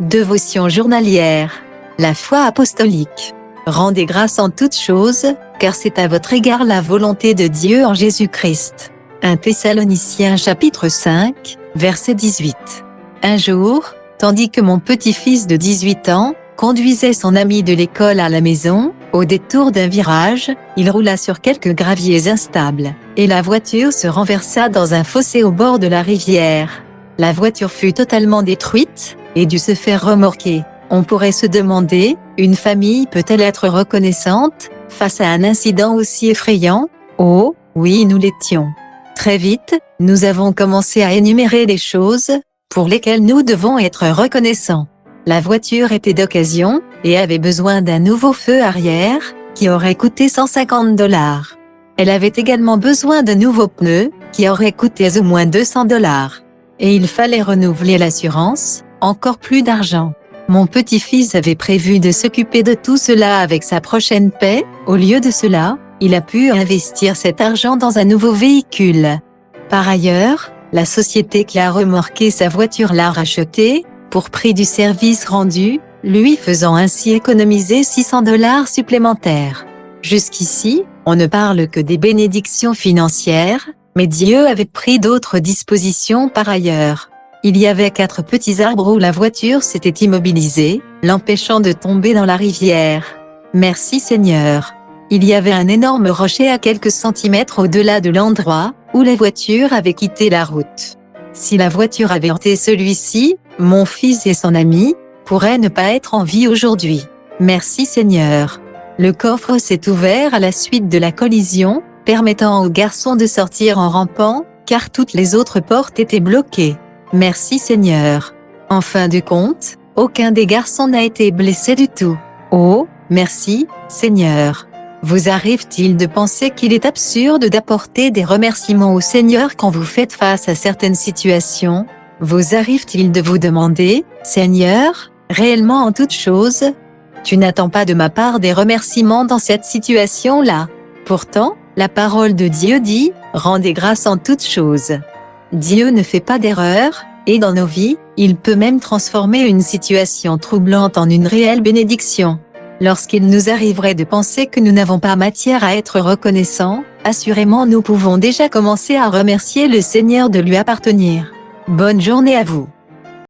Dévotion journalière. La foi apostolique. Rendez grâce en toutes choses, car c'est à votre égard la volonté de Dieu en Jésus-Christ. 1 Thessaloniciens chapitre 5, verset 18. Un jour, tandis que mon petit-fils de 18 ans conduisait son ami de l'école à la maison, au détour d'un virage, il roula sur quelques graviers instables, et la voiture se renversa dans un fossé au bord de la rivière. La voiture fut totalement détruite, et dut se faire remorquer. On pourrait se demander, une famille peut-elle être reconnaissante, face à un incident aussi effrayant? Oh, oui, nous l'étions. Très vite, nous avons commencé à énumérer les choses, pour lesquelles nous devons être reconnaissants. La voiture était d'occasion, et avait besoin d'un nouveau feu arrière, qui aurait coûté $150. Elle avait également besoin de nouveaux pneus, qui auraient coûté au moins $200. Et il fallait renouveler l'assurance, encore plus d'argent. Mon petit-fils avait prévu de s'occuper de tout cela avec sa prochaine paie. Au lieu de cela, il a pu investir cet argent dans un nouveau véhicule. Par ailleurs, la société qui a remorqué sa voiture l'a rachetée, pour prix du service rendu, lui faisant ainsi économiser $600 supplémentaires. Jusqu'ici, on ne parle que des bénédictions financières, mais Dieu avait pris d'autres dispositions par ailleurs. Il y avait 4 petits arbres où la voiture s'était immobilisée, l'empêchant de tomber dans la rivière. Merci Seigneur. Il y avait un énorme rocher à quelques centimètres au-delà de l'endroit où la voiture avait quitté la route. Si la voiture avait heurté celui-ci, mon fils et son ami pourraient ne pas être en vie aujourd'hui. Merci Seigneur. Le coffre s'est ouvert à la suite de la collision, permettant au garçon de sortir en rampant, car toutes les autres portes étaient bloquées. Merci Seigneur. En fin de compte, aucun des garçons n'a été blessé du tout. Oh, merci, Seigneur. Vous arrive-t-il de penser qu'il est absurde d'apporter des remerciements au Seigneur quand vous faites face à certaines situations? Vous arrive-t-il de vous demander, Seigneur, réellement en toutes choses, tu n'attends pas de ma part des remerciements dans cette situation-là? Pourtant, la parole de Dieu dit, rendez grâce en toutes choses. Dieu ne fait pas d'erreur, et dans nos vies, il peut même transformer une situation troublante en une réelle bénédiction. Lorsqu'il nous arriverait de penser que nous n'avons pas matière à être reconnaissants, assurément nous pouvons déjà commencer à remercier le Seigneur de lui appartenir. Bonne journée à vous.